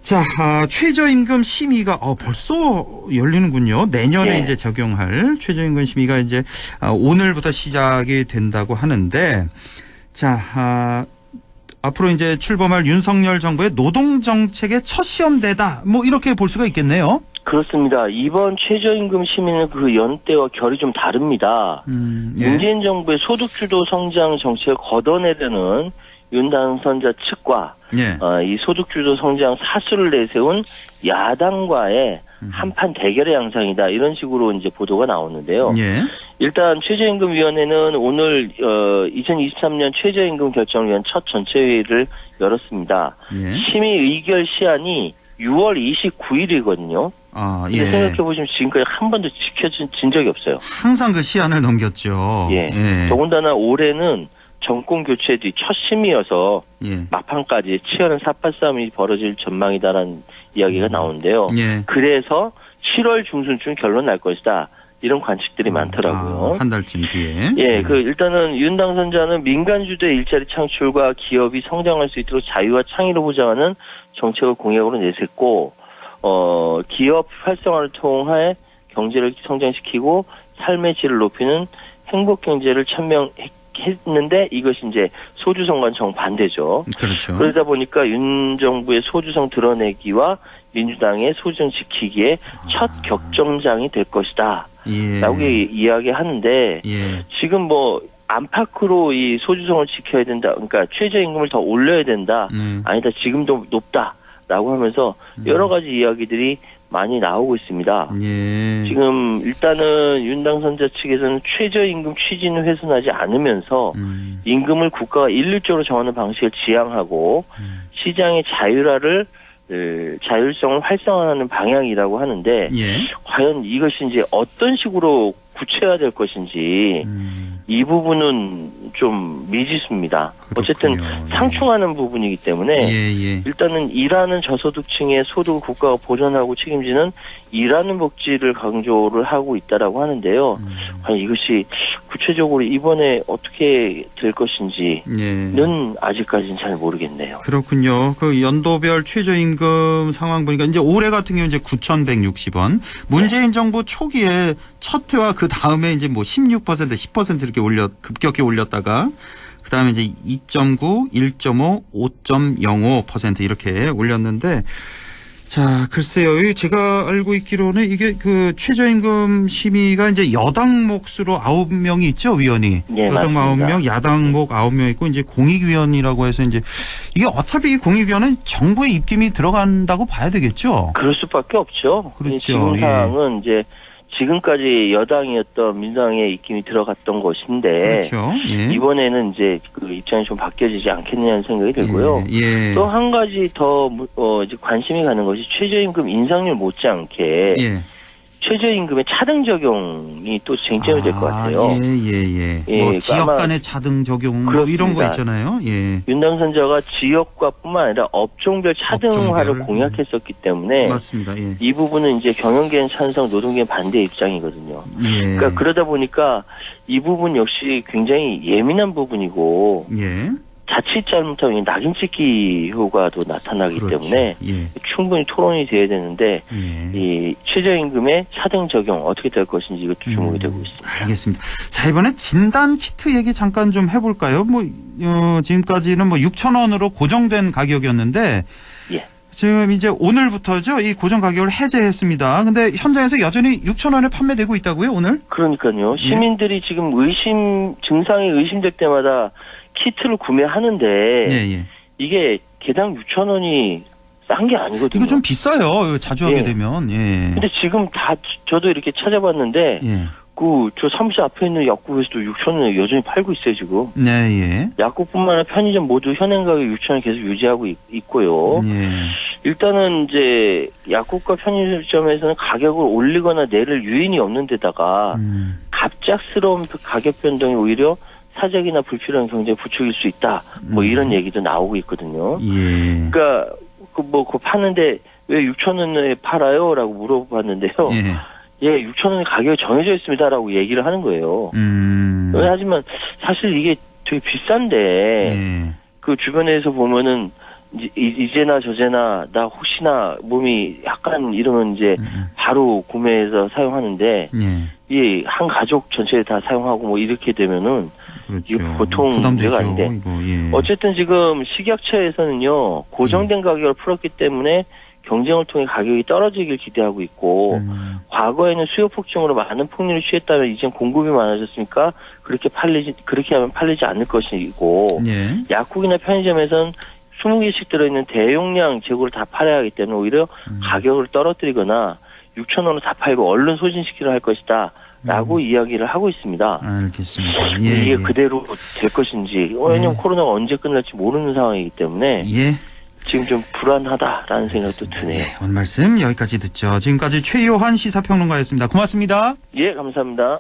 자, 최저임금 심의가 벌써 열리는군요. 내년에 이제 적용할 최저임금 심의가 이제 오늘부터 시작이 된다고 하는데, 자, 앞으로 이제 출범할 윤석열 정부의 노동정책의 첫 시험대다. 뭐 이렇게 볼 수가 있겠네요. 그렇습니다. 이번 최저임금 심의는 그 연대와 결이 좀 다릅니다. 문재인 정부의 소득주도 성장 정책을 걷어내려는 윤 당선자 측과 이 소득주도 성장 사수를 내세운 야당과의 한판 대결의 양상이다. 이런 식으로 이제 보도가 나오는데요. 일단 최저임금위원회는 오늘 2023년 최저임금 결정을 위한 첫 전체회의를 열었습니다. 심의 의결 시한이 6월 29일이거든요. 생각해보시면 지금까지 한 번도 지켜진 적이 없어요. 항상 그 시한을 넘겼죠. 더군다나 올해는 정권 교체 뒤 첫 심의여서 막판까지 치열한 삿발 싸움이 벌어질 전망이다라는 이야기가 나오는데요. 그래서 7월 중순쯤 결론 날 것이다. 이런 관측들이 많더라고요. 한 달쯤 뒤에. 일단은 윤 당선자는 민간 주도의 일자리 창출과 기업이 성장할 수 있도록 자유와 창의를 보장하는 정책을 공약으로 내셌고, 기업 활성화를 통해 경제를 성장시키고 삶의 질을 높이는 행복 경제를 천명했는데 이것이 이제 소주성과는 정반대죠. 그렇죠. 그러다 보니까 윤 정부의 소주성 드러내기와 민주당의 소주성 지키기의 첫 격정장이 될 것이다. 라고 이야기하는데 지금 뭐 안팎으로 이 소주성을 지켜야 된다. 그러니까 최저임금을 더 올려야 된다. 아니다. 지금도 높다라고 하면서 여러 가지 이야기들이 많이 나오고 있습니다. 지금 일단은 윤 당선자 측에서는 최저임금 취지는 훼손하지 않으면서 임금을 국가가 일률적으로 정하는 방식을 지향하고 시장의 자율성을 활성화하는 방향이라고 하는데 과연 이것이 이제 어떤 식으로 구체화될 것인지 이 부분은 좀 미지수입니다. 어쨌든 상충하는 부분이기 때문에 일단은 일하는 저소득층의 소득을 국가가 보전하고 책임지는 일하는 복지를 강조를 하고 있다라고 하는데요. 과연 이것이 구체적으로 이번에 어떻게 될 것인지는 아직까지는 잘 모르겠네요. 그렇군요. 그 연도별 최저임금 상황 보니까 이제 올해 같은 경우 이제 9,160원. 문재인 정부 초기에 첫 해와 그 다음에 이제 뭐 16%, 10% 이렇게 급격히 올렸다가 그 다음에 이제 2.9, 1.5, 5.05% 이렇게 올렸는데 자, 글쎄요. 제가 알고 있기로는 이게 그 최저임금 심의가 이제 여당 몫으로 9명이 있죠, 위원이. 여당 9명, 야당 몫 9명 있고 이제 공익위원이라고 해서 이제 이게 어차피 이 공익위원은 정부의 입김이 들어간다고 봐야 되겠죠. 그럴 수밖에 없죠. 그렇죠. 지금 상황은 이제 지금까지 여당이었던 민주당의 입김이 들어갔던 것인데 그렇죠. 이번에는 이제 그 입장이 좀 바뀌어지지 않겠느냐는 생각이 들고요. 또 한 가지 더 이제 관심이 가는 것이 최저임금 인상률 못지않게 최저임금의 차등 적용이 또 쟁점이 될 것 같아요. 뭐 지역 간의 차등 적용 뭐 이런 거 있잖아요. 윤 당선자가 지역과뿐만 아니라 업종별 차등화를 공약했었기 때문에 맞습니다. 이 부분은 이제 경영계는 찬성, 노동계는 반대 입장이거든요. 그러니까 그러다 보니까 이 부분 역시 굉장히 예민한 부분이고 자칫 잘못하면 낙인 찍기 효과도 나타나기 때문에 충분히 토론이 돼야 되는데 이 최저임금의 차등 적용 어떻게 될 것인지 이것도 주목이 되고 있습니다. 알겠습니다. 자, 이번에 진단 키트 얘기 잠깐 좀 해볼까요? 뭐 지금까지는 뭐 6,000원으로 고정된 가격이었는데 지금 이제 오늘부터죠. 이 고정 가격을 해제했습니다. 근데 현장에서 여전히 6,000원에 판매되고 있다고요, 오늘? 그러니까요. 시민들이 지금 증상이 의심될 때마다 키트를 구매하는데 이게 개당 6,000원이 싼 게 아니거든요. 이거 좀 비싸요. 자주 하게 되면. 근데 지금 저도 이렇게 찾아봤는데 저 사무실 앞에 있는 약국에서도 6,000원에 여전히 팔고 있어요, 지금. 약국뿐만 아니라 편의점 모두 현행 가격 6,000원 계속 유지하고 있고요. 일단은 이제 약국과 편의점에서는 가격을 올리거나 내릴 유인이 없는 데다가 갑작스러운 가격 변동이 오히려 사적이나 불필요한 경제에 부추길 수 있다. 뭐 이런 얘기도 나오고 있거든요. 그러니까 그거 파는데 왜 6,000원에 팔아요? 라고 물어봤는데요. 6,000원의 가격이 정해져 있습니다라고 얘기를 하는 거예요. 하지만 사실 이게 되게 비싼데 그 주변에서 보면은 이제나 저제나 나 혹시나 몸이 약간 이러면 이제 바로 구매해서 사용하는데 이 한 가족 전체에 다 사용하고 뭐 이렇게 되면은 이거 보통 문제가 아닌데 어쨌든 지금 식약처에서는요 고정된 가격을 풀었기 때문에 경쟁을 통해 가격이 떨어지길 기대하고 있고 과거에는 수요 폭증으로 많은 폭리를 취했다면 이젠 공급이 많아졌으니까 그렇게 하면 팔리지 않을 것이고 약국이나 편의점에서는 20개씩 들어있는 대용량 재고를 다 팔아야 하기 때문에 오히려 가격을 떨어뜨리거나 6,000원으로 다 팔고 얼른 소진시키려 할 것이다. 라고 이야기를 하고 있습니다. 알겠습니다. 이게 그대로 될 것인지 왜냐하면 코로나가 언제 끝날지 모르는 상황이기 때문에 지금 좀 불안하다라는 생각도 드네요. 오늘 말씀 여기까지 듣죠. 지금까지 최요한 시사평론가였습니다. 고맙습니다. 감사합니다.